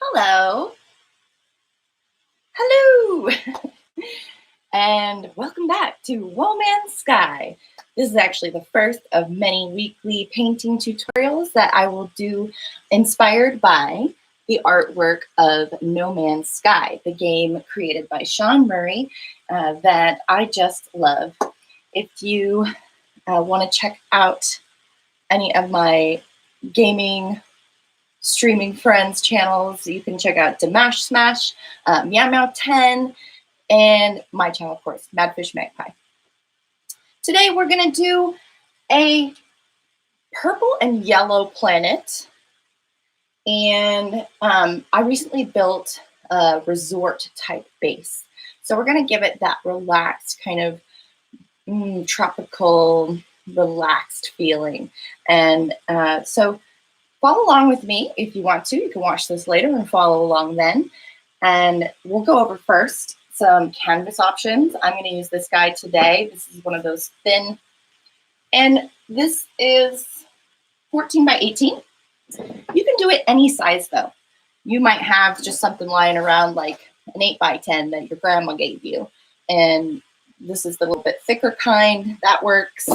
Hello. Hello. And welcome back to Woman's Sky. This is actually the first of many weekly painting tutorials that I will do inspired by the artwork of No Man's Sky, the game created by Sean Murray that I just love. If you want to check out any of my gaming streaming friends channels, you can check out Damash Smash, Meow Meow 10, and my channel, of course, MadfishMagpie. Today we're going to do a purple and yellow planet, and I recently built a resort type base. So we're going to give it that relaxed kind of tropical, relaxed feeling. And so follow along with me if you want to. You can watch this later and follow along then. And we'll go over first some canvas options. I'm going to use this guide today. This is one of those thin. And this is 14 by 18. You can do it any size though. You might have just something lying around like an 8 by 10 that your grandma gave you. And this is the little bit thicker kind. That works.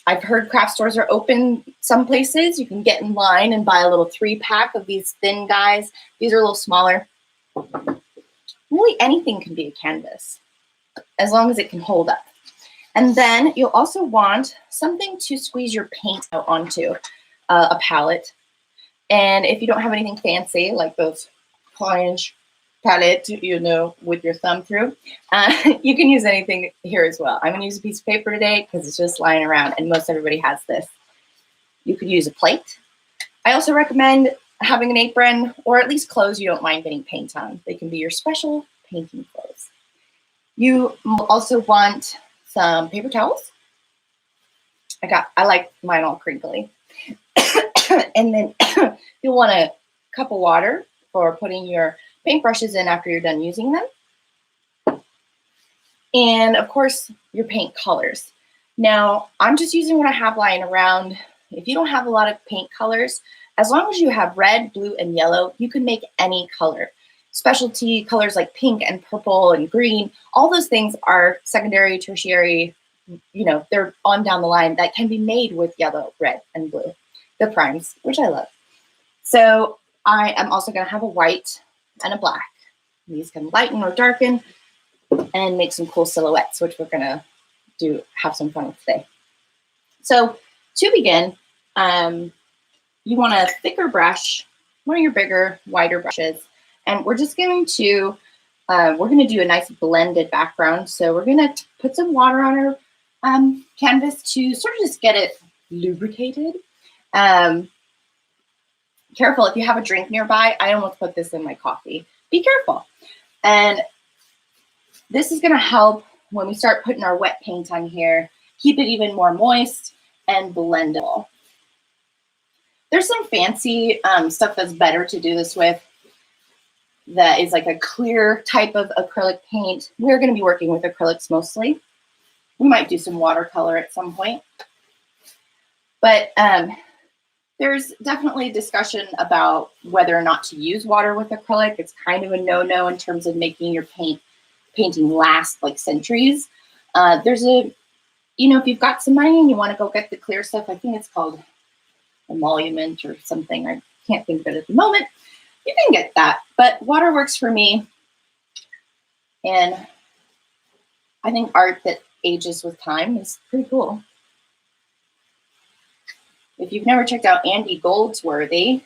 I've heard craft stores are open some places. You can get in line and buy a little 3-pack of these thin guys. These are a little smaller. Really anything can be a canvas as long as it can hold up. And then you'll also want something to squeeze your paint out onto, a palette. And if you don't have anything fancy like those orange palette, you know, with your thumb through, you can use anything here as well. I'm going to use a piece of paper today because it's just lying around and most everybody has this. You could use a plate. I also recommend having an apron or at least clothes you don't mind getting paint on. They can be your special painting clothes. You also want some paper towels. I like mine all crinkly. And then you'll want a cup of water for putting your paintbrushes in after you're done using them. And of course, your paint colors. Now, I'm just using what I have lying around. If you don't have a lot of paint colors, as long as you have red, blue, and yellow, you can make any color. Specialty colors like pink and purple and green, all those things are secondary, tertiary, you know, they're on down the line that can be made with yellow, red, and blue. The primes, which I love. So I am also going to have a white and a black. These can lighten or darken and make some cool silhouettes, which we're going to have some fun with today. So to begin, you want a thicker brush, one of your bigger, wider brushes, and we're just going to, do a nice blended background. So we're going to put some water on our canvas to sort of just get it lubricated. Careful, if you have a drink nearby, I almost put this in my coffee. Be careful. And this is going to help when we start putting our wet paint on here, keep it even more moist and blendable. There's some fancy stuff that's better to do this with that is like a clear type of acrylic paint. We're going to be working with acrylics mostly. We might do some watercolor at some point. But there's definitely discussion about whether or not to use water with acrylic. It's kind of a no-no in terms of making your painting last like centuries. There's a, you know, if you've got some money and you want to go get the clear stuff, I think it's called emolument or something. I can't think of it at the moment. You can get that, but water works for me. And I think art that ages with time is pretty cool. If you've never checked out Andy Goldsworthy,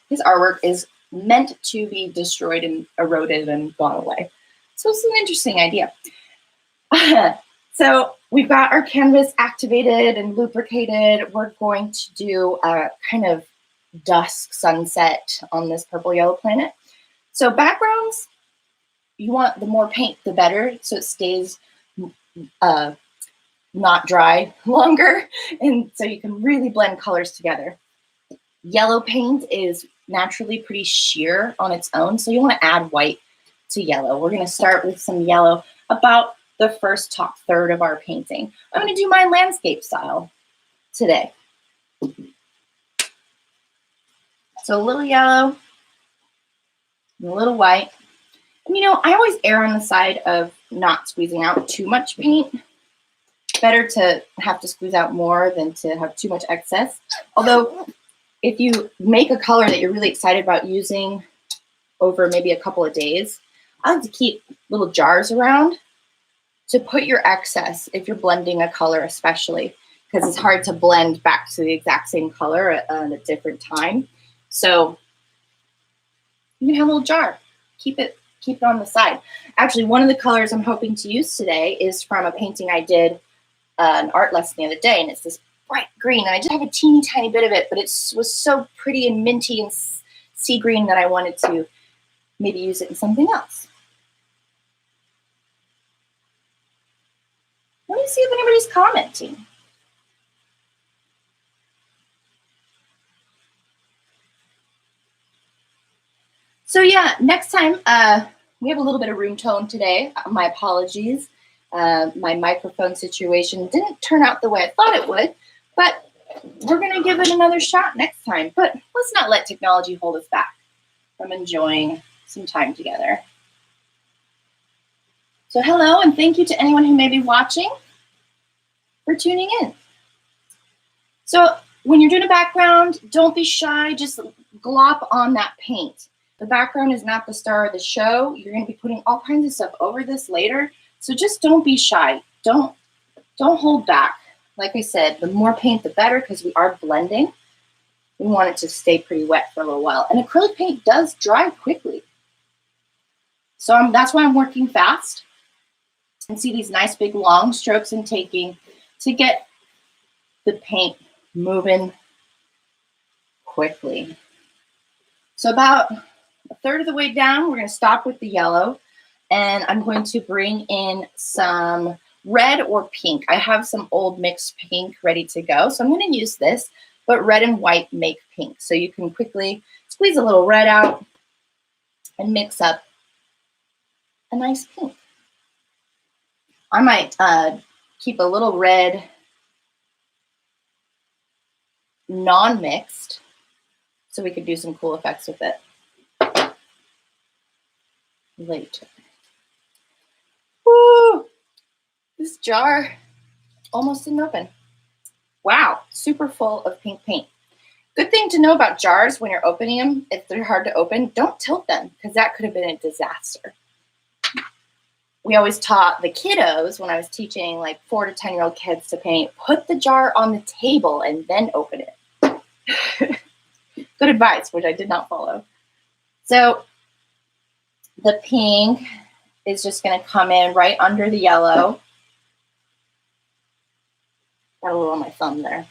his artwork is meant to be destroyed and eroded and gone away. So it's an interesting idea. So we've got our canvas activated and lubricated. We're going to do a kind of dusk sunset on this purple yellow planet. So backgrounds, you want the more paint, the better, so it stays not dry longer, and so you can really blend colors together. Yellow paint is naturally pretty sheer on its own, so you want to add white to yellow. We're going to start with some yellow about the first top third of our painting. I'm going to do my landscape style today. So a little yellow, and a little white. And you know, I always err on the side of not squeezing out too much paint. Better to have to squeeze out more than to have too much excess. Although, if you make a color that you're really excited about using over maybe a couple of days, I like to keep little jars around to put your excess if you're blending a color especially, because it's hard to blend back to the exact same color at a different time. So you can have a little jar. Keep it on the side. Actually, one of the colors I'm hoping to use today is from a painting I did an art lesson the other day, and it's this bright green, and I just have a teeny tiny bit of it, but it was so pretty and minty and sea green that I wanted to maybe use it in something else. Let me see if anybody's commenting. So yeah, next time, we have a little bit of room tone today. My apologies. My microphone situation didn't turn out the way I thought it would, but we're gonna give it another shot next time. But let's not let technology hold us back from enjoying some time together. So hello, and thank you to anyone who may be watching for tuning in. So when you're doing a background, don't be shy, just glop on that paint. The background is not the star of the show. You're going to be putting all kinds of stuff over this later. So just don't be shy. Don't hold back. Like I said, the more paint, the better, because we are blending. We want it to stay pretty wet for a little while. And acrylic paint does dry quickly. So that's why I'm working fast. And see these nice big long strokes I'm taking to get the paint moving quickly. So about a third of the way down, we're going to stop with the yellow, and I'm going to bring in some red or pink. I have some old mixed pink ready to go, so I'm going to use this, but red and white make pink. So you can quickly squeeze a little red out and mix up a nice pink. I might keep a little red non-mixed so we could do some cool effects with it later. Woo! This jar almost didn't open. Wow, super full of pink paint. Good thing to know about jars when you're opening them, if they're hard to open, don't tilt them, because that could have been a disaster. We always taught the kiddos when I was teaching like 4 to 10-year-old kids to paint, put the jar on the table and then open it. Good advice, which I did not follow. So the pink is just going to come in right under the yellow. Got a little on my thumb there.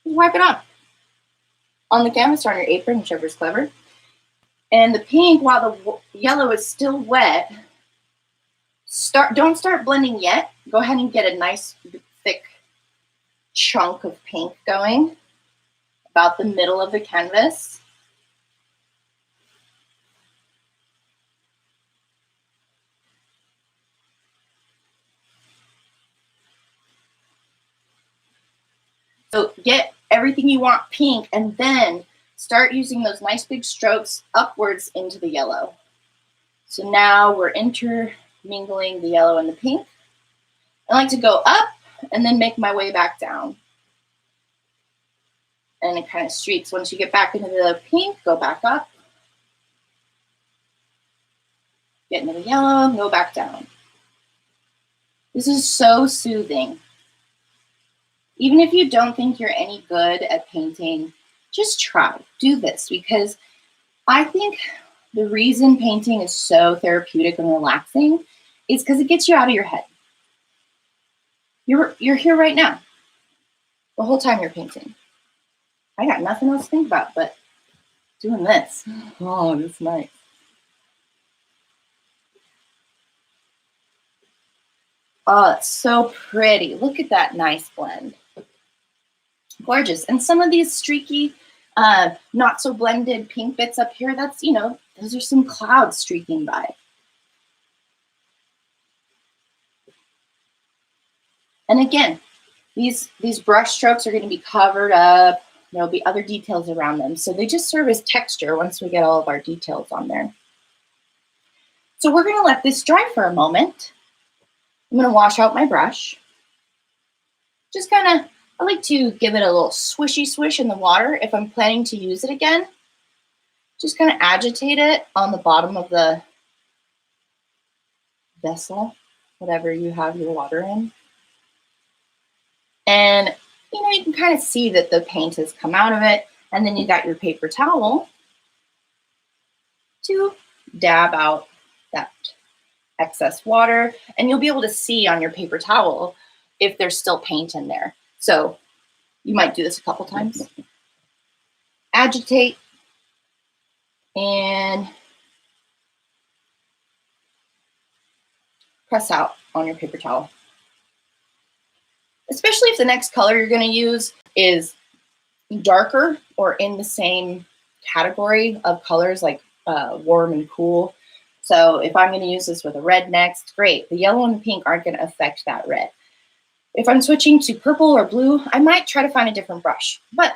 Wipe it off. On the canvas or on your apron, whichever is clever. And the pink, while the yellow is still wet, don't start blending yet. Go ahead and get a nice thick chunk of pink going about the middle of the canvas. So get everything you want pink, and then start using those nice big strokes upwards into the yellow. So now we're intermingling the yellow and the pink. I like to go up and then make my way back down. And it kind of streaks. Once you get back into the pink, go back up. Get into the yellow, go back down. This is so soothing. Even if you don't think you're any good at painting, just try. Do this, because I think the reason painting is so therapeutic and relaxing is because it gets you out of your head. You're here right now. The whole time you're painting. I got nothing else to think about but doing this. Oh, that's nice. Oh, it's so pretty. Look at that nice blend. Gorgeous. And some of these streaky, not so blended pink bits up here, that's, you know, those are some clouds streaking by. And again, these brush strokes are going to be covered up. There'll be other details around them. So they just serve as texture once we get all of our details on there. So we're gonna let this dry for a moment. I'm gonna wash out my brush. Just kind of, I like to give it a little swishy swish in the water if I'm planning to use it again. Just kind of agitate it on the bottom of the vessel, whatever you have your water in. And you can kind of see that the paint has come out of it, and then you got your paper towel to dab out that excess water, and you'll be able to see on your paper towel if there's still paint in there. So you might do this a couple times. Agitate and press out on your paper towel. Especially if the next color you're going to use is darker or in the same category of colors, like warm and cool. So if I'm going to use this with a red next, great. The yellow and the pink aren't going to affect that red. If I'm switching to purple or blue, I might try to find a different brush, but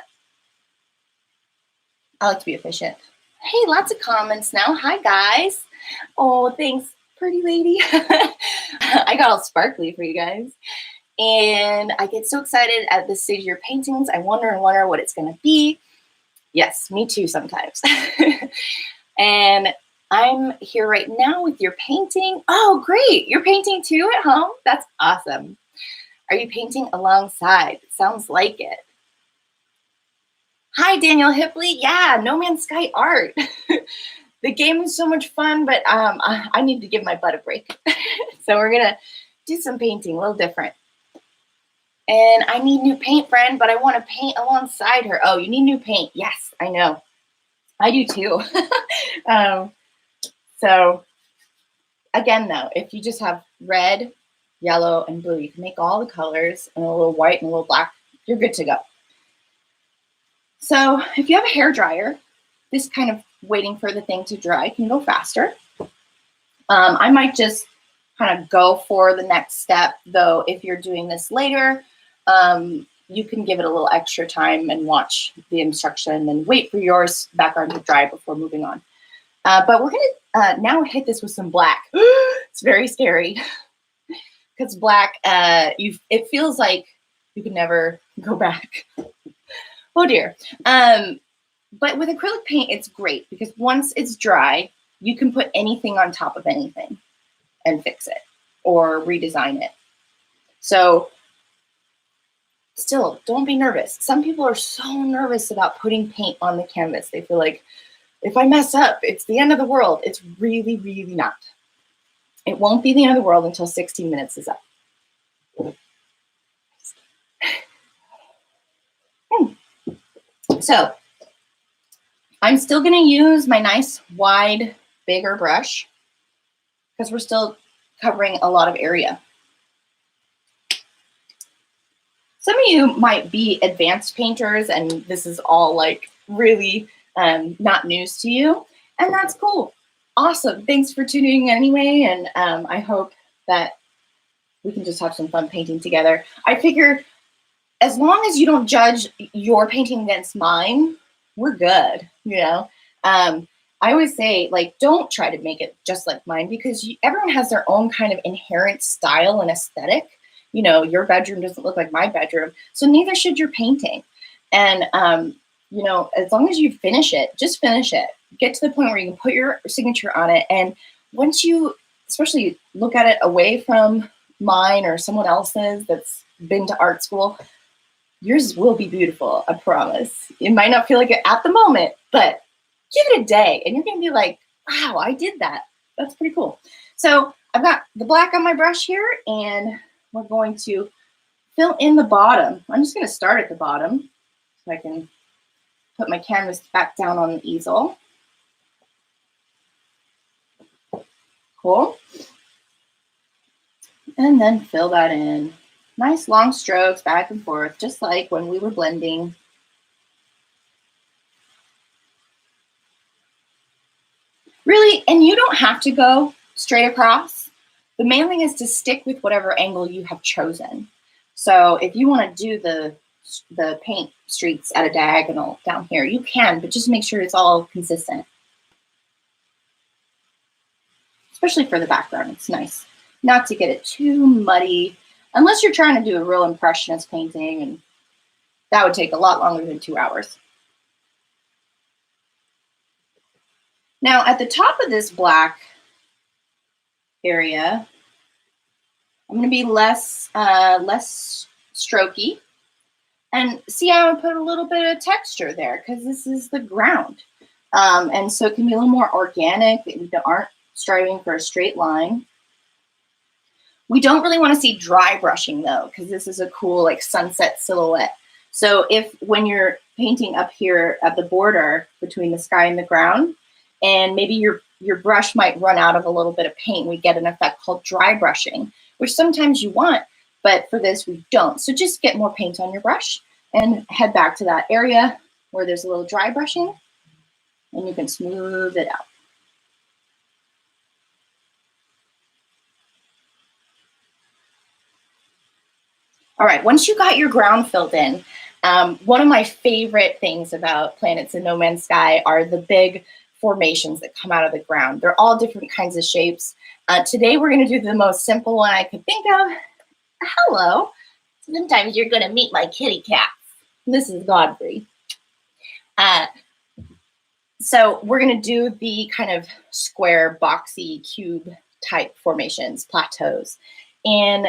I like to be efficient. Hey, lots of comments now. Hi, guys. Oh, thanks, pretty lady. I got all sparkly for you guys. And I get so excited at this stage of your paintings. I wonder and wonder what it's going to be. Yes, me too sometimes. And I'm here right now with your painting. Oh, great. You're painting too at home? That's awesome. Are you painting alongside? It sounds like it. Hi, Daniel Hipley. Yeah, No Man's Sky art. The game is so much fun, but I need to give my butt a break. So we're going to do some painting, a little different. And I need new paint, friend, but I want to paint alongside her. Oh, you need new paint. Yes, I know. I do too. So again, though, if you just have red, yellow, and blue, you can make all the colors and a little white and a little black. You're good to go. So if you have a hair dryer, this kind of waiting for the thing to dry can go faster. I might just kind of go for the next step, though. If you're doing this later, you can give it a little extra time and watch the instruction and wait for yours background to dry before moving on. But we're going to now hit this with some black. It's very scary because black, it feels like you can never go back. Oh dear. But with acrylic paint, it's great because once it's dry, you can put anything on top of anything and fix it or redesign it. So still, don't be nervous. Some people are so nervous about putting paint on the canvas. They feel like if I mess up, it's the end of the world. It's really, really not. It won't be the end of the world until 16 minutes is up. So I'm still going to use my nice wide, bigger brush because we're still covering a lot of area. Some of you might be advanced painters and this is all like really not news to you, and that's cool. Awesome. Thanks for tuning in anyway, and I hope that we can just have some fun painting together. I figure as long as you don't judge your painting against mine, we're good, you know? I always say, like, don't try to make it just like mine because everyone has their own kind of inherent style and aesthetic. You know, your bedroom doesn't look like my bedroom, so neither should your painting. And, you know, as long as you finish it, just finish it. Get to the point where you can put your signature on it. And once you, especially look at it away from mine or someone else's that's been to art school, yours will be beautiful, I promise. It might not feel like it at the moment, but give it a day and you're going to be like, wow, I did that. That's pretty cool. So I've got the black on my brush here and we're going to fill in the bottom. I'm just going to start at the bottom so I can put my canvas back down on the easel. Cool. And then fill that in. Nice long strokes back and forth, just like when we were blending. Really, and you don't have to go straight across. The main thing is to stick with whatever angle you have chosen. So if you want to do the paint streaks at a diagonal down here, you can, but just make sure it's all consistent. especially for the background. It's nice not to get it too muddy, unless you're trying to do a real impressionist painting, and that would take a lot longer than 2 hours. Now at the top of this black area, I'm going to be less strokey, and see how I put a little bit of texture there because this is the ground, and so it can be a little more organic. We aren't striving for a straight line. We don't really want to see dry brushing though, because this is a cool like sunset silhouette. So if when you're painting up here at the border between the sky and the ground, and maybe your brush might run out of a little bit of paint, we get an effect called dry brushing, which sometimes you want, but for this we don't. So just get more paint on your brush and head back to that area where there's a little dry brushing, and you can smooth it out. All right, once you got your ground filled in, one of my favorite things about Planets in No Man's Sky are the big formations that come out of the ground. They're all different kinds of shapes. Today we're going to do the most simple one I could think of. Hello. Sometimes you're going to meet my kitty cats. This is Godfrey. So we're going to do the kind of square, boxy, cube type formations, plateaus. And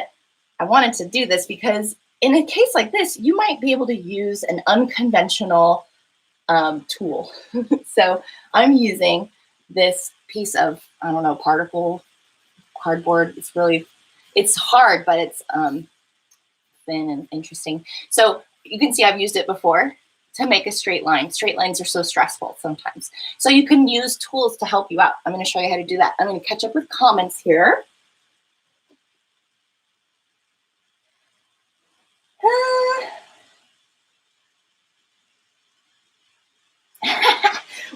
I wanted to do this because in a case like this, you might be able to use an unconventional tool. So I'm using this piece of, I don't know, particle cardboard. It's hard, but it's thin and interesting. So you can see I've used it before to make a straight line. Straight lines are so stressful sometimes. So you can use tools to help you out. I'm going to show you how to do that. I'm going to catch up with comments here.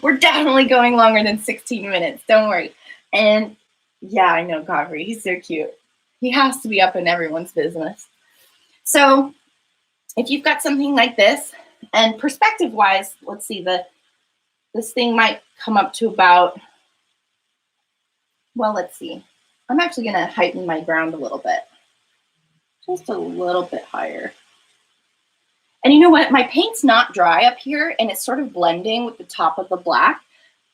We're definitely going longer than 16 minutes. Don't worry. And yeah, I know Godfrey. He's so cute. He has to be up in everyone's business. So if you've got something like this, and perspective-wise, let's see, this thing might come up to about, well, let's see. I'm actually going to heighten my ground a little bit. Just a little bit higher. And you know what? My paint's not dry up here, and it's sort of blending with the top of the black.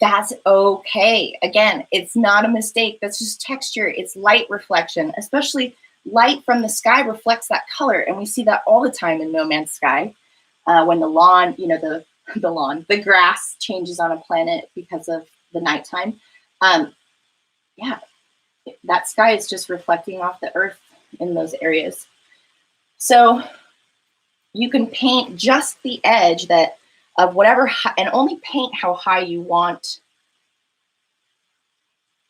That's okay. Again, it's not a mistake. That's just texture. It's light reflection, especially light from the sky reflects that color. And we see that all the time in No Man's Sky. When the lawn, you know, the grass changes on a planet because of the nighttime. Yeah, that sky is just reflecting off the earth in those areas. So you can paint just the edge of whatever, and only paint how high you want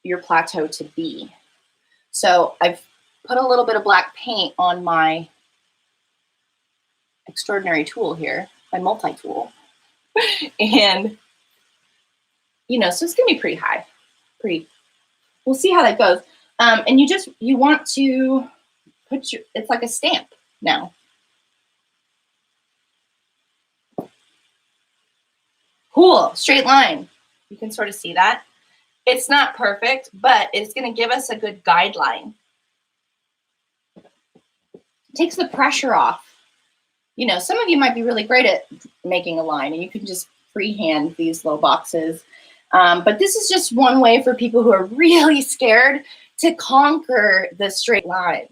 your plateau to be. So I've put a little bit of black paint on my extraordinary tool here, my multi-tool. And, you know, so it's gonna be pretty high, we'll see how that goes. And you want to put it's like a stamp now. Cool, straight line. You can sort of see that. It's not perfect, but it's going to give us a good guideline. It takes the pressure off. You know, some of you might be really great at making a line, and you can just freehand these little boxes. But this is just one way for people who are really scared to conquer the straight line.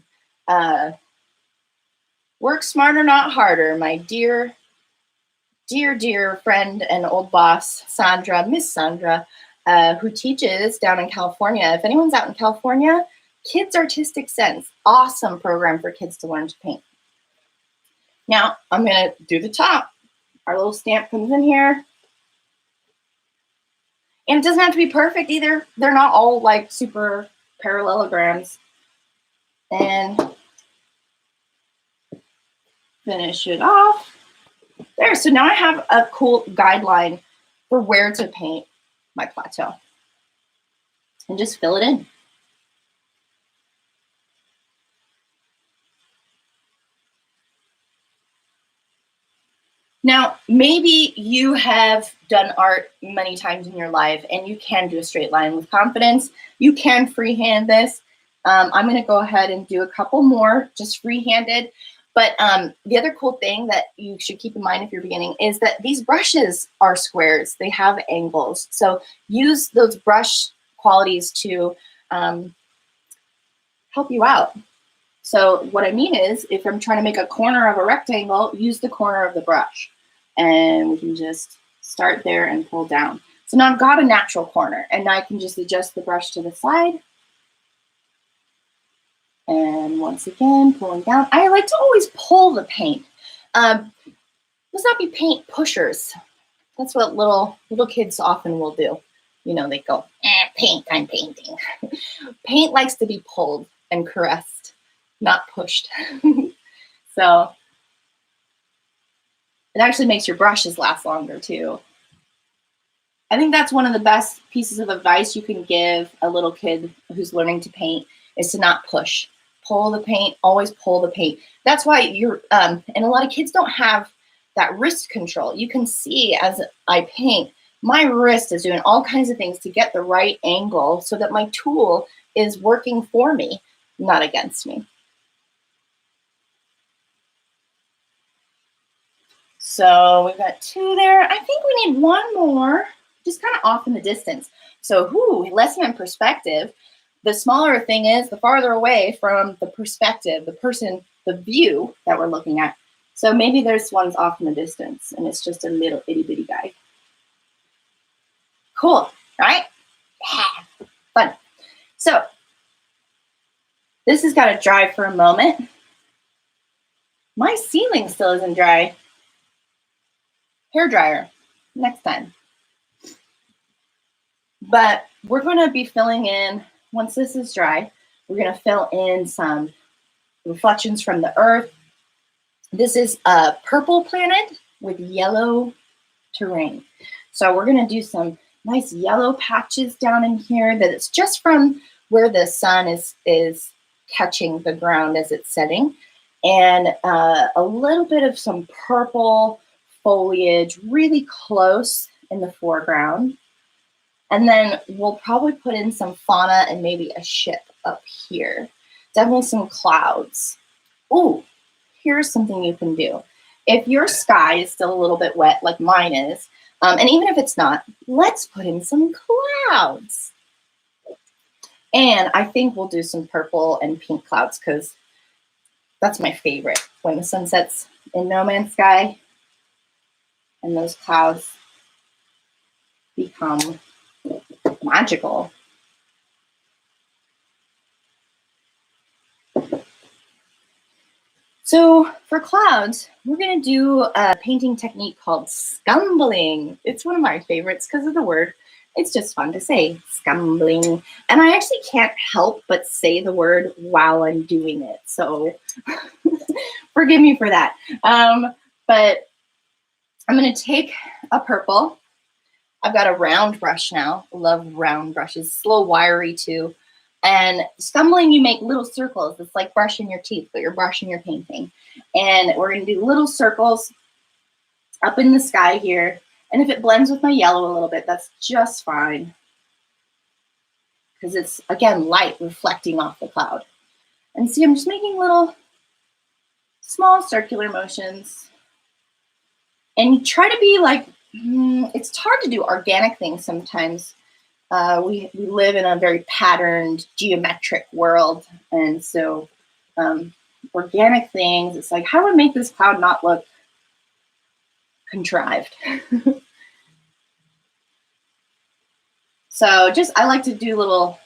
Work smarter, not harder, my dear friend and old boss, Sandra, Miss Sandra, who teaches down in California. If anyone's out in California, Kids Artistic Sense, awesome program for kids to learn to paint. Now, I'm gonna do the top. Our little stamp comes in here. And it doesn't have to be perfect either. They're not all like super parallelograms. And finish it off. There, so now I have a cool guideline for where to paint my plateau. And just fill it in. Now, maybe you have done art many times in your life and you can do a straight line with confidence. You can freehand this. I'm going to go ahead and do a couple more just free-handed. But the other cool thing that you should keep in mind if you're beginning is that these brushes are squares. They have angles. So use those brush qualities to help you out. So what I mean is, if I'm trying to make a corner of a rectangle, use the corner of the brush. And we can just start there and pull down. So now I've got a natural corner, and now I can just adjust the brush to the side. And once again, pulling down. I like to always pull the paint. Let's not be paint pushers. That's what little kids often will do. You know, they go, paint, I'm painting. Paint likes to be pulled and caressed, not pushed. So it actually makes your brushes last longer too. I think that's one of the best pieces of advice you can give a little kid who's learning to paint is to not push. Pull the paint, always pull the paint. That's why you're, and a lot of kids don't have that wrist control. You can see as I paint, my wrist is doing all kinds of things to get the right angle so that my tool is working for me, not against me. So we've got 2 there. I think we need 1 more, just kind of off in the distance. So lesson in perspective. The smaller a thing is, the farther away from the perspective, the person, the view that we're looking at. So maybe there's one's off in the distance and it's just a little itty bitty guy. Cool, right? Yeah, fun. So this has got to dry for a moment. My ceiling still isn't dry. Hair dryer, next time. But we're going to be filling in, once this is dry, we're going to fill in some reflections from the earth. This is a purple planet with yellow terrain. So we're going to do some nice yellow patches down in here that it's just from where the sun is catching the ground as it's setting. And a little bit of some purple foliage really close in the foreground. And then we'll probably put in some fauna and maybe a ship up here. Definitely some clouds. Ooh, here's something you can do. If your sky is still a little bit wet like mine is, and even if it's not, let's put in some clouds. And I think we'll do some purple and pink clouds because that's my favorite. When the sun sets in No Man's Sky and those clouds become magical. So for clouds, we're going to do a painting technique called scumbling. It's one of my favorites because of the word. It's just fun to say, scumbling. And I actually can't help but say the word while I'm doing it. So forgive me for that. But I'm going to take a purple. I've got a round brush now. I love round brushes. It's a little wiry too. And scumbling, you make little circles. It's like brushing your teeth, but you're brushing your painting. And we're going to do little circles up in the sky here. And if it blends with my yellow a little bit, that's just fine. Because it's, again, light reflecting off the cloud. And see, I'm just making little small circular motions. And you try to be like, it's hard to do organic things sometimes. We live in a very patterned, geometric world. And so organic things, it's like, how do I make this cloud not look contrived? So just, I like to do little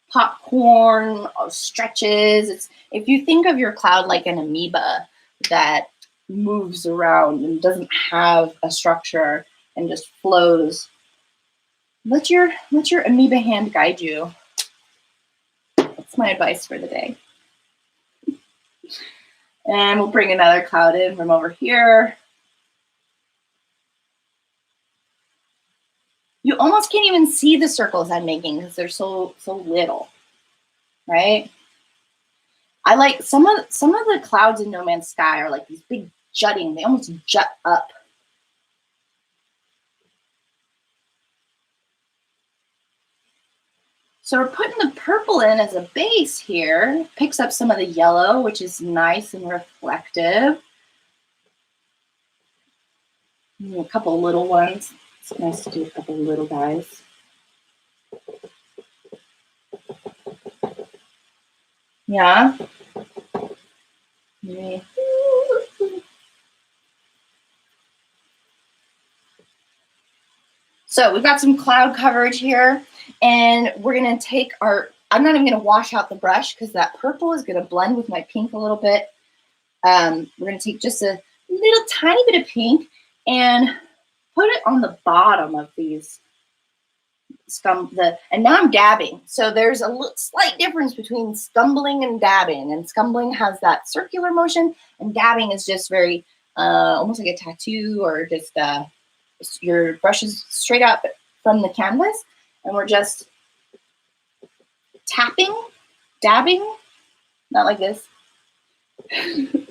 popcorn stretches. If you think of your cloud like an amoeba that moves around and doesn't have a structure and just flows, let your amoeba hand guide you. That's my advice for the day. And we'll bring another cloud in from over here. You almost can't even see the circles I'm making because they're so little, right? I like some of the clouds in No Man's Sky are like these big jutting. They almost jut up. So we're putting the purple in as a base here. Picks up some of the yellow, which is nice and reflective. A couple little ones. It's nice to do a couple little guys. Yeah. Maybe. So we've got some cloud coverage here, and we're gonna take I'm not even gonna wash out the brush because that purple is gonna blend with my pink a little bit. We're gonna take just a little tiny bit of pink and put it on the bottom of these and now I'm dabbing. So there's a slight difference between scumbling and dabbing. And scumbling has that circular motion, and dabbing is just very almost like a tattoo, or just your brush is straight up from the canvas, and we're just tapping, dabbing, not like this. It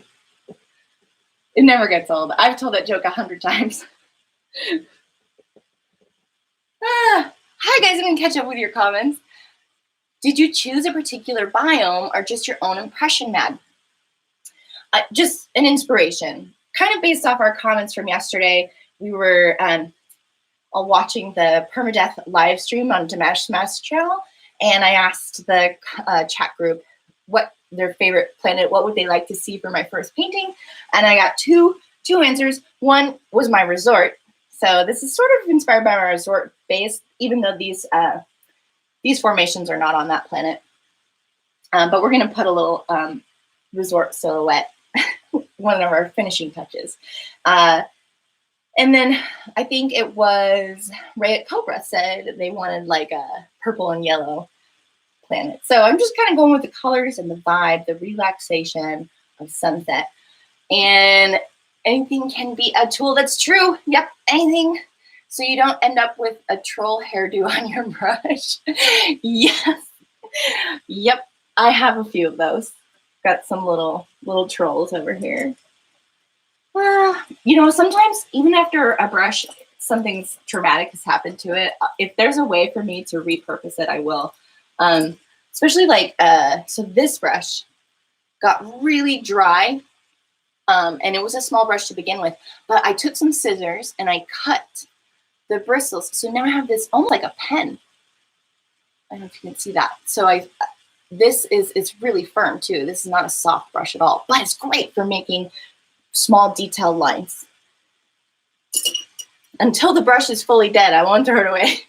never gets old. I've told that joke 100 times. Hi guys, I'm gonna catch up with your comments. Did you choose a particular biome or just your own impression, Mad? Just an inspiration, kind of based off our comments from yesterday. We were watching the permadeath live stream on MadfishMagpie channel, and I asked the chat group what their favorite planet, what would they like to see for my first painting, and I got two answers. One was my resort. So this is sort of inspired by my resort base, even though these formations are not on that planet. But we're going to put a little resort silhouette, one of our finishing touches. And then I think it was Ray at Cobra said they wanted like a purple and yellow planet. So I'm just kind of going with the colors and the vibe, the relaxation of sunset. And anything can be a tool. That's true. Yep, anything. So you don't end up with a troll hairdo on your brush. Yes. Yep, I have a few of those. Got some little trolls over here. You know, sometimes even after a brush, something traumatic has happened to it. If there's a way for me to repurpose it, I will. Especially like, so this brush got really dry. And it was a small brush to begin with, but I took some scissors and I cut the bristles. So now I have this almost like a pen. I don't know if you can see that. So it's really firm too. This is not a soft brush at all, but it's great for making small detailed lines. Until the brush is fully dead, I won't throw it away.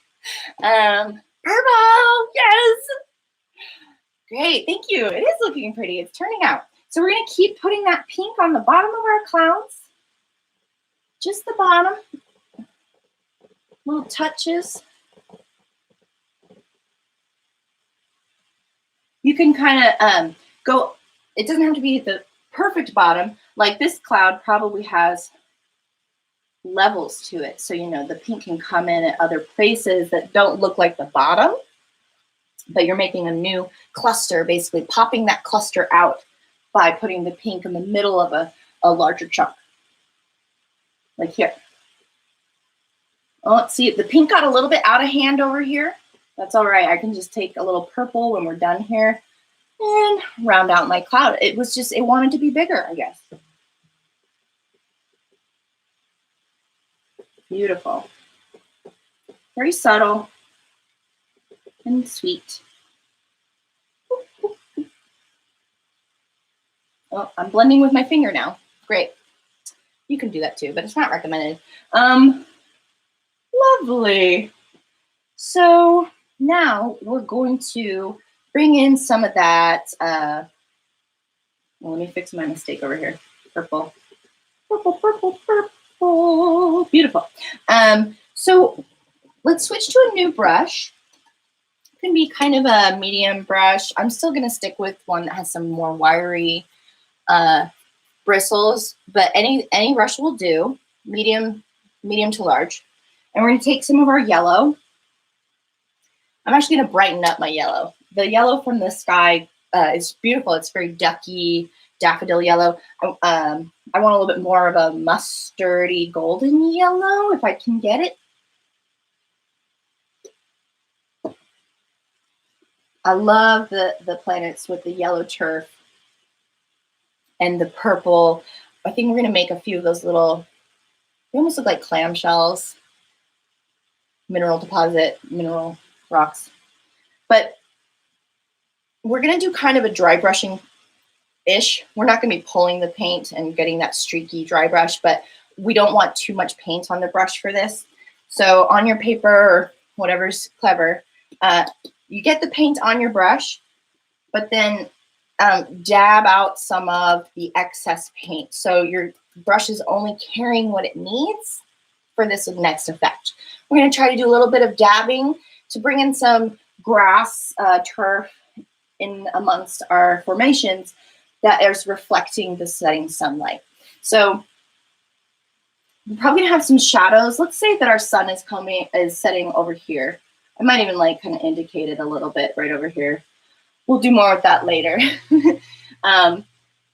Purple, yes. Great, thank you. It is looking pretty. It's turning out. So we're going to keep putting that pink on the bottom of our clouds. Just the bottom. Little touches. You can kind of go, it doesn't have to be the perfect bottom. Like this cloud probably has levels to it. So, you know, the pink can come in at other places that don't look like the bottom, but you're making a new cluster, basically popping that cluster out by putting the pink in the middle of a larger chunk. Like here. Oh, let's see, the pink got a little bit out of hand over here. That's all right. I can just take a little purple when we're done here and round out my cloud. It was just, it wanted to be bigger, I guess. Beautiful. Very subtle and sweet. Oh, I'm blending with my finger now. Great. You can do that too, but it's not recommended. Lovely. So now we're going to bring in some of that. Well, let me fix my mistake over here. Purple. Purple, purple, purple. Beautiful. So let's switch to a new brush. It can be kind of a medium brush. I'm still going to stick with one that has some more wiry bristles, but any brush will do, medium to large. And we're going to take some of our yellow. I'm actually going to brighten up my yellow. The yellow from the sky is beautiful. It's very ducky, daffodil yellow. I want a little bit more of a mustardy golden yellow if I can get it. I love the planets with the yellow turf and the purple. I think we're going to make a few of those little, they almost look like clamshells, mineral deposit, mineral rocks. But we're going to do kind of a dry brushing-ish. We're not going to be pulling the paint and getting that streaky dry brush, but we don't want too much paint on the brush for this. So on your paper or whatever's clever, you get the paint on your brush, but then dab out some of the excess paint. So your brush is only carrying what it needs for this next effect. We're going to try to do a little bit of dabbing to bring in some grass, turf in amongst our formations that is reflecting the setting sunlight. So we're probably going to have some shadows. Let's say that our sun is setting over here. I might even like kind of indicate it a little bit right over here. We'll do more with that later.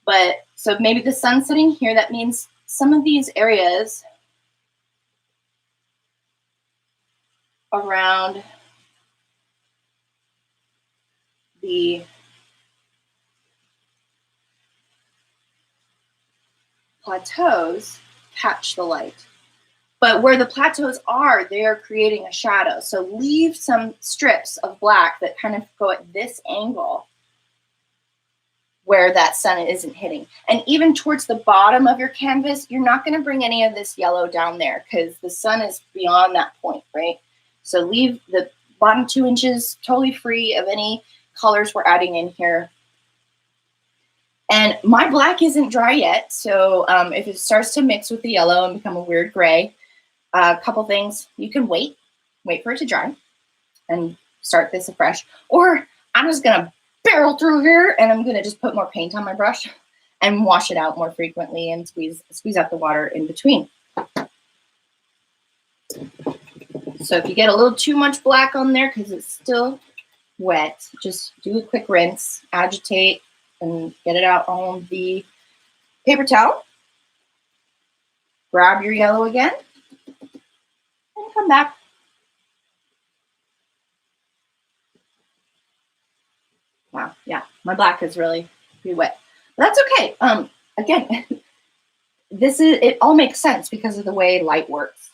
But so maybe the sun setting here, that means some of these areas around the plateaus catch the light. But where the plateaus are, they are creating a shadow. So leave some strips of black that kind of go at this angle where that sun isn't hitting. And even towards the bottom of your canvas, you're not going to bring any of this yellow down there because the sun is beyond that point, right? So leave the bottom 2 inches totally free of any colors we're adding in here. And my black isn't dry yet, so if it starts to mix with the yellow and become a weird gray, a couple things, you can wait for it to dry and start this afresh. Or I'm just gonna barrel through here and I'm gonna just put more paint on my brush and wash it out more frequently and squeeze out the water in between. So if you get a little too much black on there because it's still wet, just do a quick rinse, agitate, and get it out on the paper towel. Grab your yellow again and come back. Wow, yeah, my black is really pretty wet. But that's okay. Again, it all makes sense because of the way light works.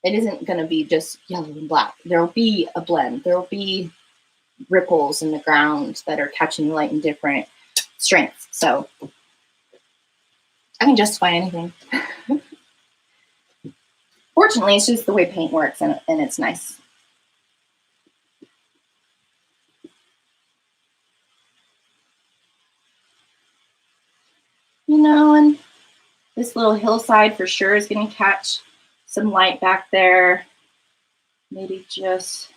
It isn't going to be just yellow and black. There will be a blend. There will be ripples in the ground that are catching light in different strengths. So I can justify anything. Fortunately, it's just the way paint works, and it's nice. You know, and this little hillside for sure is going to catch some light back there. Maybe just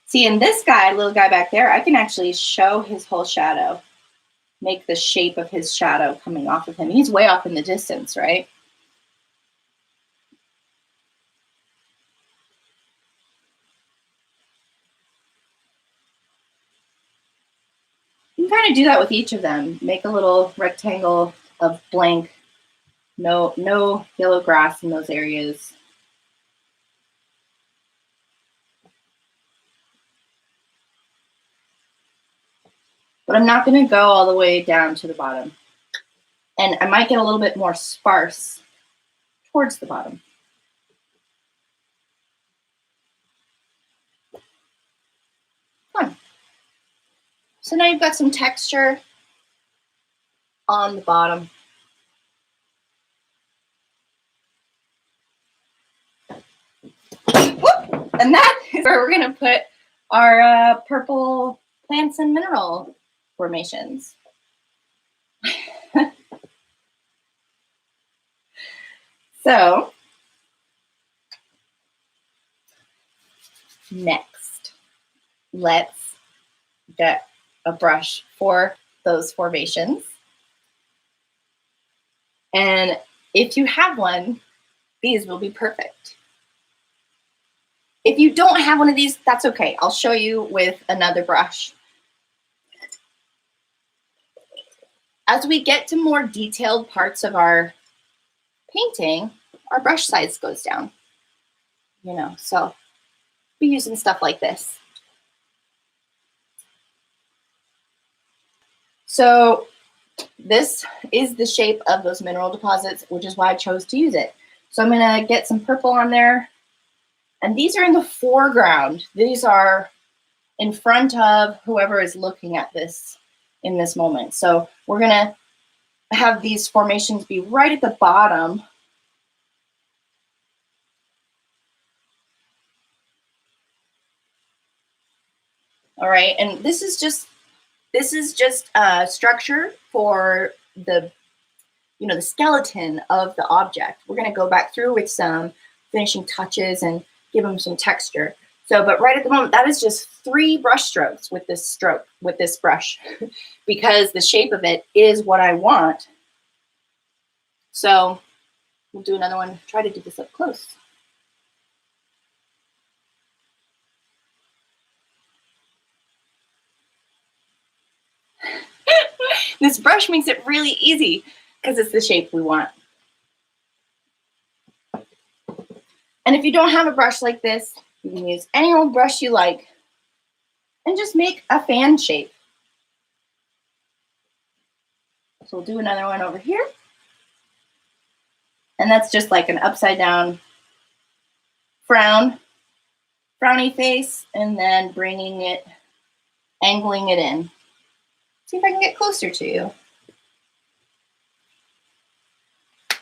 see in this guy, little guy back there, I can actually show his whole shadow, make the shape of his shadow coming off of him. He's way off in the distance, right? You can kind of do that with each of them. Make a little rectangle of blank, no yellow grass in those areas. But I'm not going to go all the way down to the bottom. And I might get a little bit more sparse towards the bottom. Fun. So now you've got some texture on the bottom. Whoop! And that is where we're going to put our purple plants and mineral formations. So next, let's get a brush for those formations. And if you have one, these will be perfect. If you don't have one of these, that's okay. I'll show you with another brush. As we get to more detailed parts of our painting, our brush size goes down, you know, so be using stuff like this. So this is the shape of those mineral deposits, which is why I chose to use it. So I'm gonna get some purple on there, and these are in the foreground. These are in front of whoever is looking at this in this moment. So we're gonna have these formations be right at the bottom. All right, and this is just a structure for the, you know, the skeleton of the object. We're going to go back through with some finishing touches and give them some texture. So, but right at the moment, that is just 3 brush strokes with this brush, because the shape of it is what I want. So we'll do another one. Try to do this up close. This brush makes it really easy because it's the shape we want. And if you don't have a brush like this, you can use any old brush you like and just make a fan shape. So we'll do another one over here. And that's just like an upside down frowny face, and then bringing it, angling it in. See if I can get closer to you.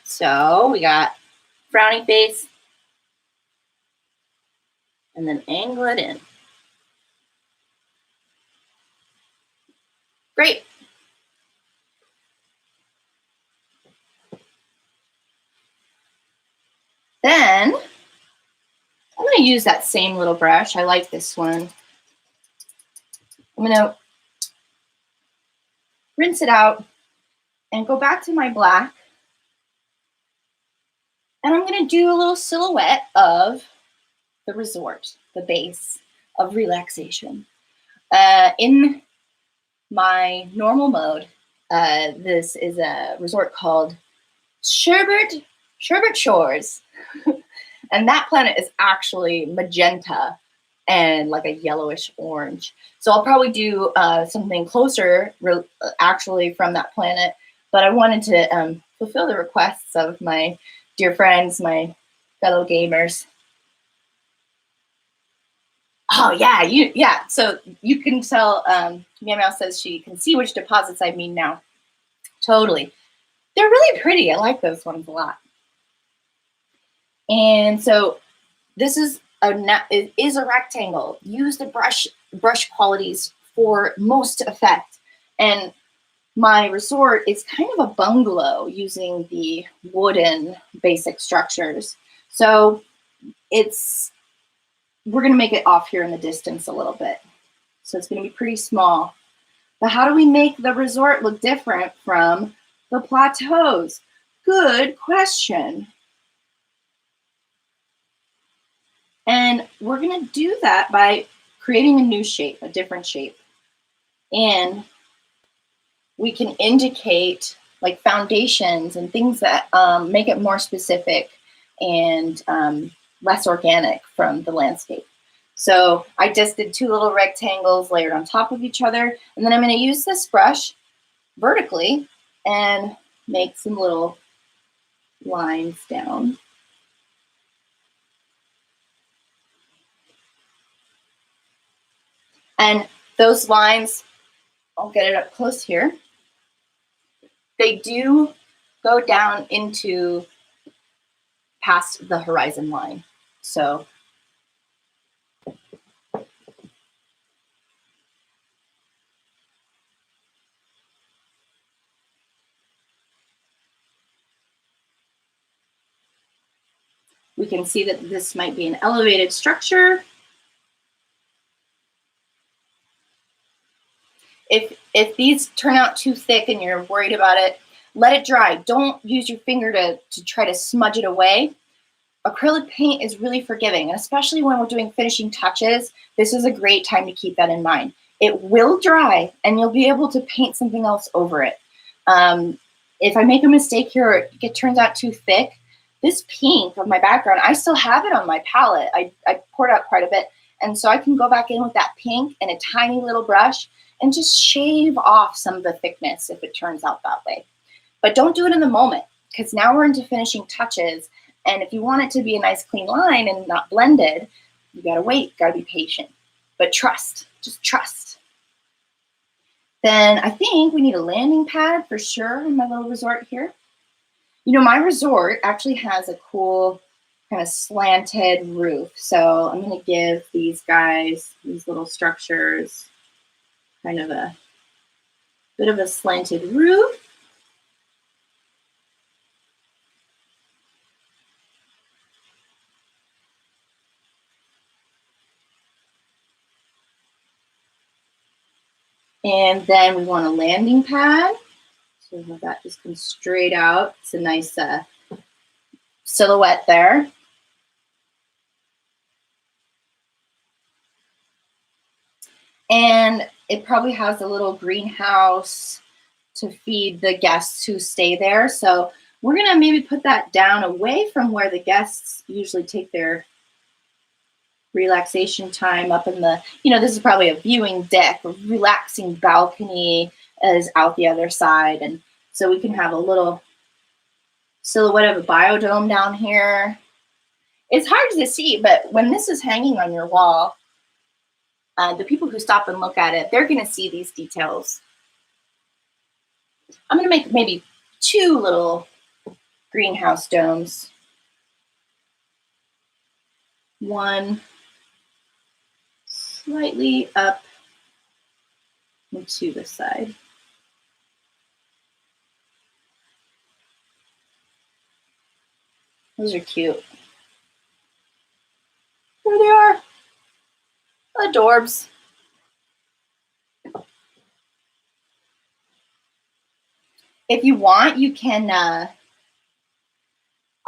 So we got frowny face, and then angle it in. Great. Then I'm going to use that same little brush. I like this one. I'm going to rinse it out and go back to my black. And I'm going to do a little silhouette of the resort, the base of relaxation. In my normal mode, this is a resort called Sherbet Shores. And that planet is actually magenta and like a yellowish orange. So I'll probably do something closer actually from that planet. But I wanted to fulfill the requests of my dear friends, my fellow gamers. Oh yeah, so you can tell, Meow Meow says she can see which deposits I mean now. Totally. They're really pretty. I like those ones a lot. And so this is it is a rectangle. Use the brush qualities for most effect. And my resort is kind of a bungalow using the wooden basic structures. So we're going to make it off here in the distance a little bit. So it's going to be pretty small. But how do we make the resort look different from the plateaus? Good question. And we're going to do that by creating a new shape, a different shape. And we can indicate like foundations and things that make it more specific and less organic from the landscape. So I just did 2 little rectangles layered on top of each other. And then I'm going to use this brush vertically and make some little lines down. And those lines, I'll get it up close here, they do go down into past the horizon line. So we can see that this might be an elevated structure. If these turn out too thick and you're worried about it, let it dry. Don't use your finger to try to smudge it away. acrylic paint is really forgiving, and especially when we're doing finishing touches, this is a great time to keep that in mind. It will dry, and you'll be able to paint something else over it. If I make a mistake here, or it turns out too thick, this pink of my background, I still have it on my palette. I poured out quite a bit, and so I can go back in with that pink and a tiny little brush and just shave off some of the thickness if it turns out that way. But don't do it in the moment, because now we're into finishing touches, and if you want it to be a nice clean line and not blended, you gotta wait, gotta be patient. But trust, just trust. Then I think we need a landing pad for sure in my little resort here. You know, my resort actually has a cool kind of slanted roof. So I'm gonna give these guys, these little structures, kind of a bit of a slanted roof. And then we want a landing pad. So that just comes straight out. It's a nice silhouette there. And it probably has a little greenhouse to feed the guests who stay there. So we're gonna maybe put that down away from where the guests usually take their relaxation time, up in the, you know, this is probably a viewing deck, a relaxing balcony is out the other side. And so we can have a little silhouette of a biodome down here. It's hard to see, but when this is hanging on your wall, the people who stop and look at it, they're gonna see these details. I'm gonna make maybe 2 little greenhouse domes. One slightly up and to the side. Those are cute. There they are. Adorbs. If you want, you can, I'm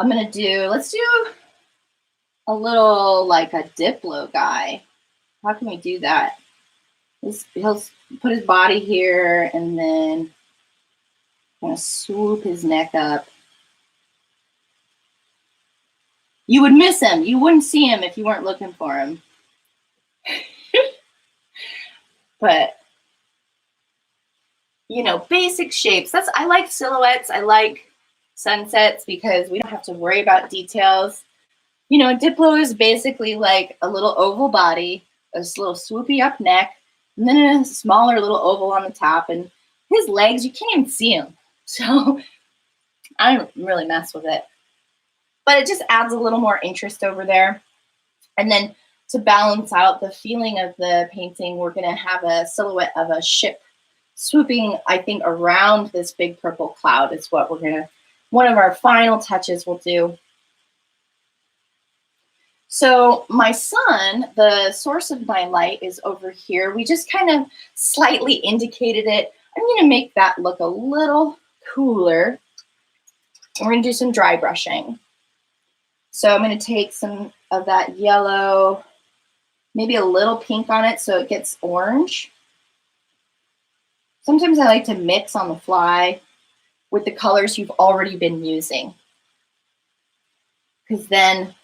gonna do, let's do a little like a Diplo guy. How can we do that? He'll put his body here and then kind of swoop his neck up. You would miss him. You wouldn't see him if you weren't looking for him. But, you know, basic shapes. I like silhouettes. I like sunsets because we don't have to worry about details. You know, Diplo is basically like a little oval body, a little swoopy up neck, and then a smaller little oval on the top. And his legs, you can't even see him. So I don't really mess with it. But it just adds a little more interest over there. And then to balance out the feeling of the painting, we're going to have a silhouette of a ship swooping, I think, around this big purple cloud is what we're going to, one of our final touches we'll do. So my sun, the source of my light, is over here. We just kind of slightly indicated it. I'm going to make that look a little cooler. We're going to do some dry brushing. So I'm going to take some of that yellow, maybe a little pink on it so it gets orange. Sometimes I like to mix on the fly with the colors you've already been using, because then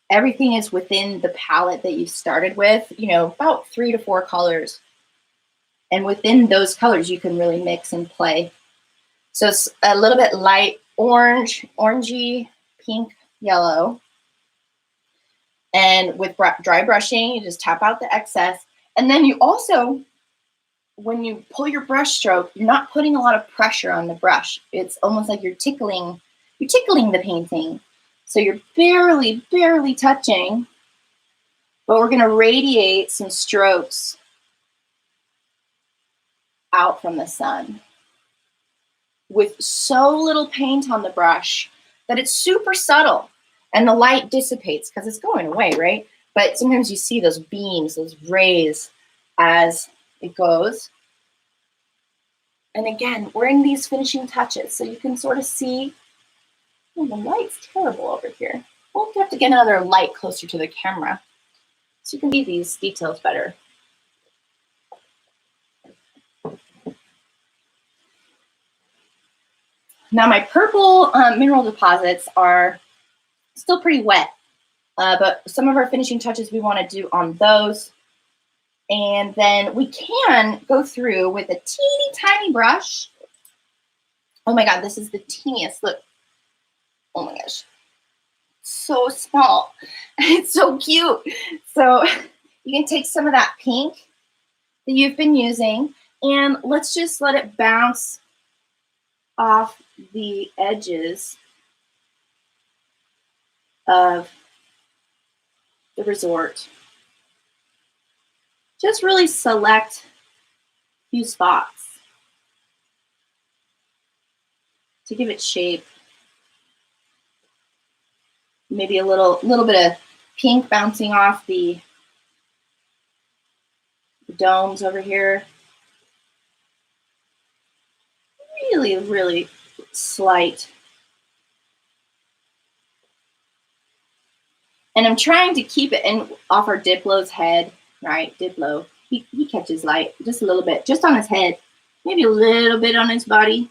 everything is within the palette that you started with, you know, about 3 to 4 colors. And within those colors, you can really mix and play. So it's a little bit light orange, orangey, pink, yellow. And with dry brushing, you just tap out the excess. And then you also, when you pull your brush stroke, you're not putting a lot of pressure on the brush. It's almost like you're tickling the painting. So you're barely touching, but we're gonna radiate some strokes out from the sun with so little paint on the brush that it's super subtle and the light dissipates because it's going away, right? But sometimes you see those beams, those rays as it goes. And again, we're in these finishing touches, so you can sort of see, oh, the light's terrible over here. We'll have to get another light closer to the camera so you can see these details better. Now my purple mineral deposits are still pretty wet, but some of our finishing touches we want to do on those. And then we can go through with a teeny tiny brush. Oh my God, this is the teeniest, look. Oh my gosh, so small. It's so cute. So you can take some of that pink that you've been using and let's just let it bounce off the edges of the resort. Just really select a few spots to give it shape. Maybe a little bit of pink bouncing off the domes over here. Really, really slight. And I'm trying to keep it in off our Diplo's head, right? Diplo, he catches light just a little bit, just on his head, maybe a little bit on his body.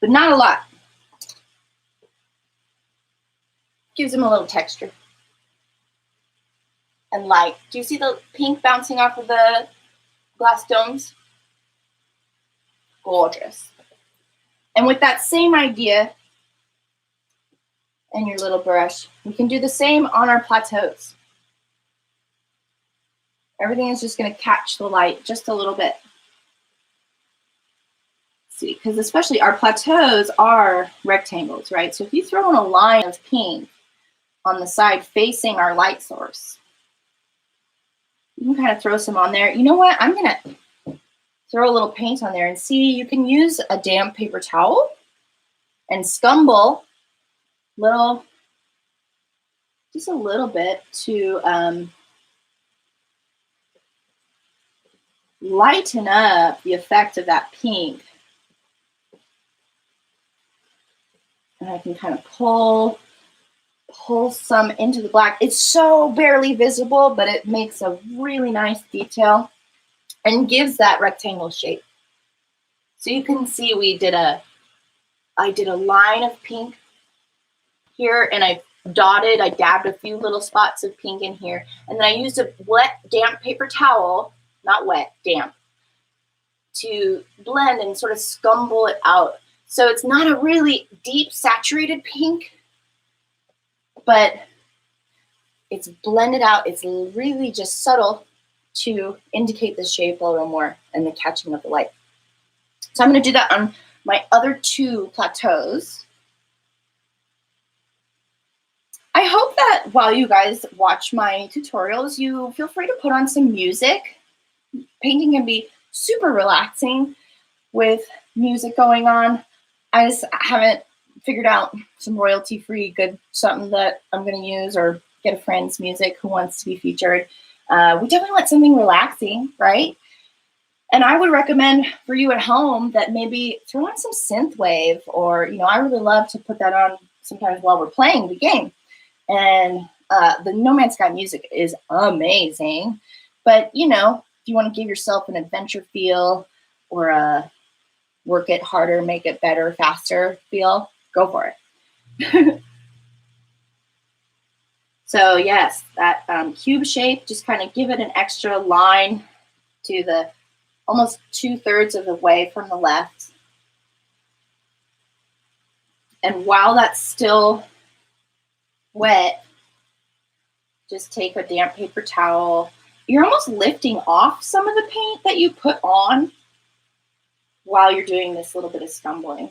But not a lot. Gives him a little texture and light. Do you see the pink bouncing off of the glass domes? Gorgeous. And with that same idea and your little brush, we can do the same on our plateaus. Everything is just going to catch the light just a little bit. See, because especially our plateaus are rectangles, right? So if you throw in a line of pink on the side facing our light source, you can kind of throw some on there. You know what? I'm going to throw a little paint on there and see, you can use a damp paper towel and scumble just a little bit to lighten up the effect of that pink. And I can kind of pull some into the black. It's so barely visible, but it makes a really nice detail and gives that rectangle shape. So you can see I did a line of pink here and I dabbed a few little spots of pink in here. And then I used a wet, damp paper towel, not wet, damp, to blend and sort of scumble it out. So it's not a really deep saturated pink, but it's blended out. It's really just subtle to indicate the shape a little more and the catching of the light. So I'm going to do that on my other two plateaus. I hope that while you guys watch my tutorials, you feel free to put on some music. Painting can be super relaxing with music going on. I just haven't figured out some royalty-free good something that I'm going to use or get a friend's music who wants to be featured. We definitely want something relaxing, right? And I would recommend for you at home that maybe throw on some synthwave or, I really love to put that on sometimes while we're playing the game. And the No Man's Sky music is amazing. But, if you want to give yourself an adventure feel or a work it harder, make it better, faster feel, go for it. So yes, that cube shape, just kind of give it an extra line to the almost 2/3 of the way from the left. And while that's still wet, just take a damp paper towel. You're almost lifting off some of the paint that you put on while you're doing this little bit of scumbling.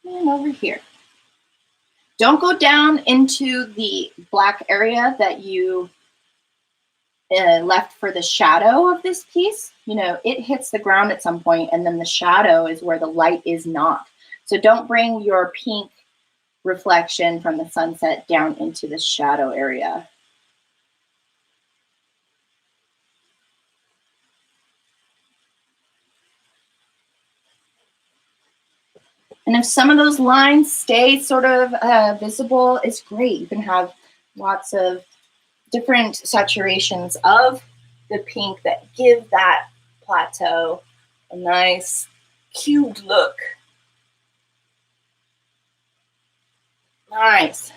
And over here. Don't go down into the black area that you left for the shadow of this piece. It hits the ground at some point, and then the shadow is where the light is not. So don't bring your pink reflection from the sunset down into the shadow area. And if some of those lines stay sort of visible, it's great. You can have lots of different saturations of the pink that give that plateau a nice cubed look. Nice.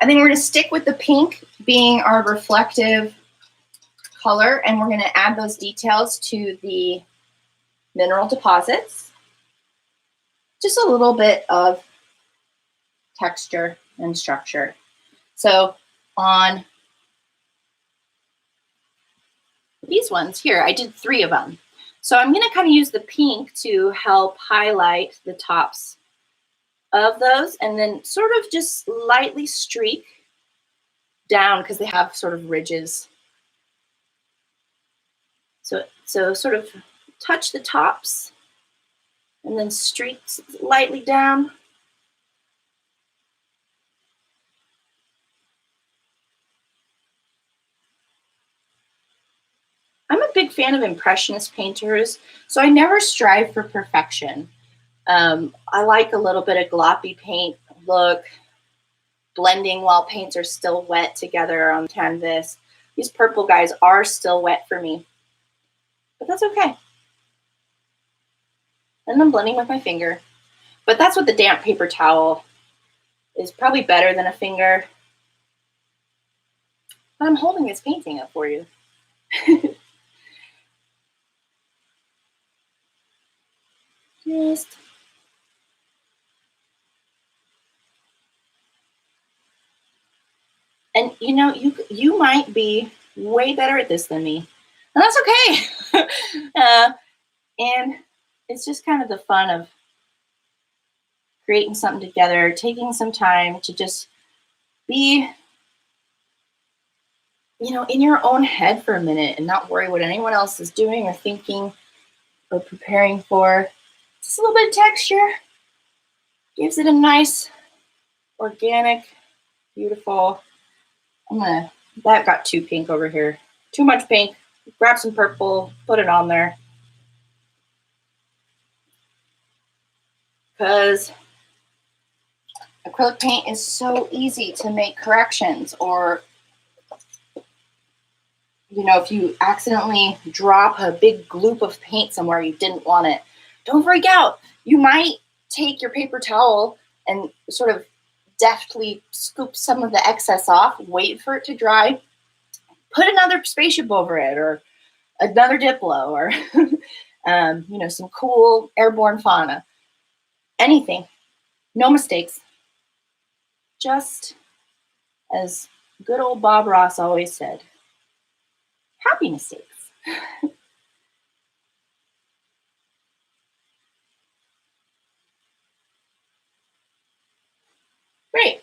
I think we're going to stick with the pink being our reflective color, and we're going to add those details to the mineral deposits. Just a little bit of texture and structure. So on these ones here, I did 3 of them. So I'm going to kind of use the pink to help highlight the tops of those, and then sort of just lightly streak down because they have sort of ridges. So sort of touch the tops and then streak lightly down. I'm a big fan of Impressionist painters, so I never strive for perfection. I like a little bit of gloppy paint look, blending while paints are still wet together on canvas. These purple guys are still wet for me, but that's okay. And I'm blending with my finger. But that's what the damp paper towel is probably better than a finger. But I'm holding this painting up for you. Just and you know, you might be way better at this than me, and that's okay. And it's just kind of the fun of creating something together, taking some time to just be, you know, in your own head for a minute and not worry what anyone else is doing or thinking or preparing for. Just a little bit of texture gives it a nice, organic, beautiful. That got too pink over here. Too much pink. Grab some purple, put it on there. Because acrylic paint is so easy to make corrections, or, you know, if you accidentally drop a big gloop of paint somewhere you didn't want it, don't freak out. You might take your paper towel and sort of deftly scoop some of the excess off, wait for it to dry, put another spaceship over it, or another Diplo, or you know, some cool airborne fauna. Anything. No mistakes. Just as good old Bob Ross always said, happy mistakes. Great.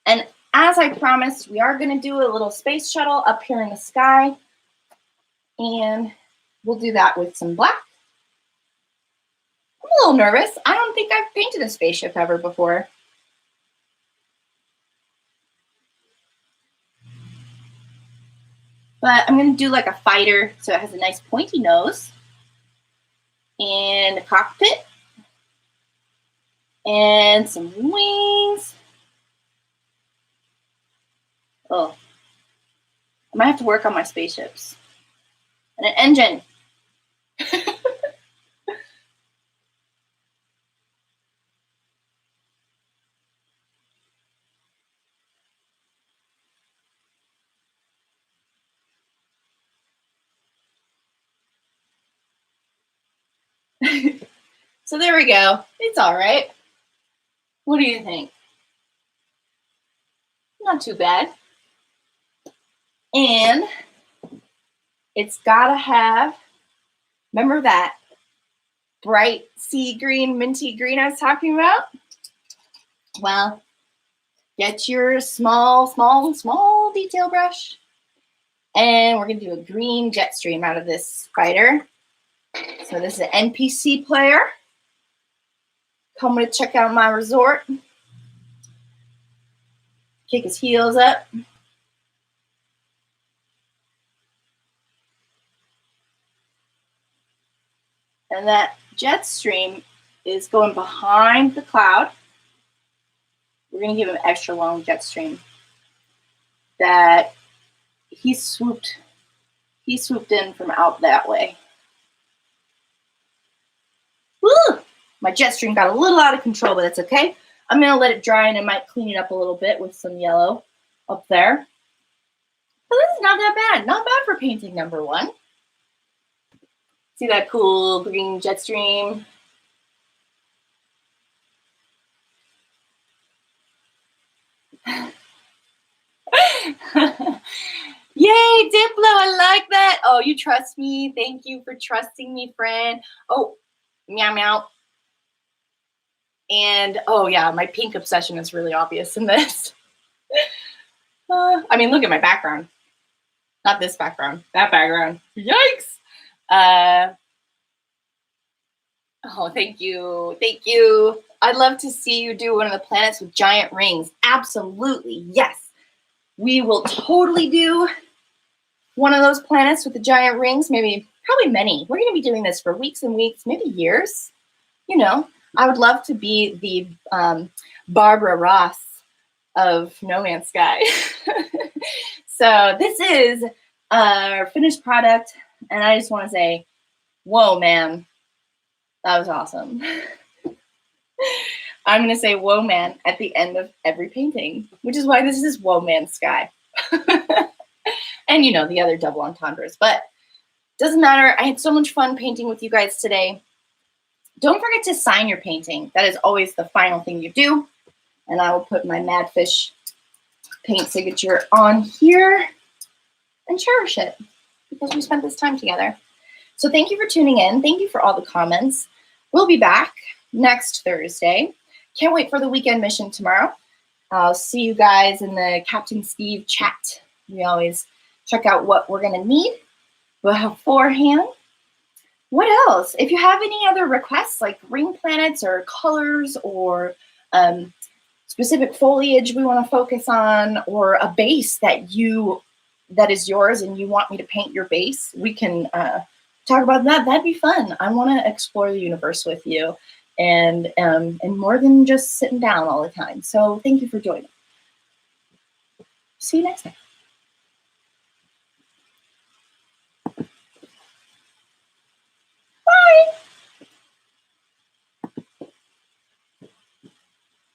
And as I promised, we are going to do a little space shuttle up here in the sky. And we'll do that with some black. I'm a little nervous. I don't think I've painted a spaceship ever before. But I'm going to do like a fighter, so it has a nice pointy nose and a cockpit and some wings. Oh, I might have to work on my spaceships. And an engine. So there we go. It's all right. What do you think? Not too bad. And it's got to have, remember that bright sea green, minty green I was talking about? Well, get your small detail brush. And we're going to do a green jet stream out of this fighter. So this is an NPC player coming to check out my resort. Kick his heels up. And that jet stream is going behind the cloud. We're going to give him an extra long jet stream. That he swooped in from out that way. Woo! My jet stream got a little out of control, but that's okay. I'm going to let it dry, and I might clean it up a little bit with some yellow up there. But this is not that bad. Not bad for painting number 1. See that cool green jet stream? Yay, Diplo, I like that. Oh, you trust me. Thank you for trusting me, friend. Oh, meow, meow. And, oh, yeah, my pink obsession is really obvious in this. I mean, look at my background. Not this background, that background. Yikes. Oh, thank you. Thank you. I'd love to see you do one of the planets with giant rings. Absolutely, yes. We will totally do one of those planets with the giant rings, probably many. We're going to be doing this for weeks and weeks, maybe years. You know, I would love to be the Barbara Ross of No Man's Sky. So this is our finished product, and I just want to say, whoa, man, that was awesome. I'm going to say whoa, man, at the end of every painting, which is why this is Whoa, Man Sky. And, you know, the other double entendres. But doesn't matter. I had so much fun painting with you guys today. Don't forget to sign your painting. That is always the final thing you do. And I will put my Madfish paint signature on here and cherish it because we spent this time together. So thank you for tuning in. Thank you for all the comments. We'll be back next Thursday. Can't wait for the weekend mission tomorrow. I'll see you guys in the Captain Steve chat. We always check out what we're going to need beforehand. What else? If you have any other requests like ring planets or colors or specific foliage we want to focus on, or a base that is yours and you want me to paint your base, we can talk about that. That'd be fun. I want to explore the universe with you and more than just sitting down all the time. So thank you for joining. See you next time. Bye.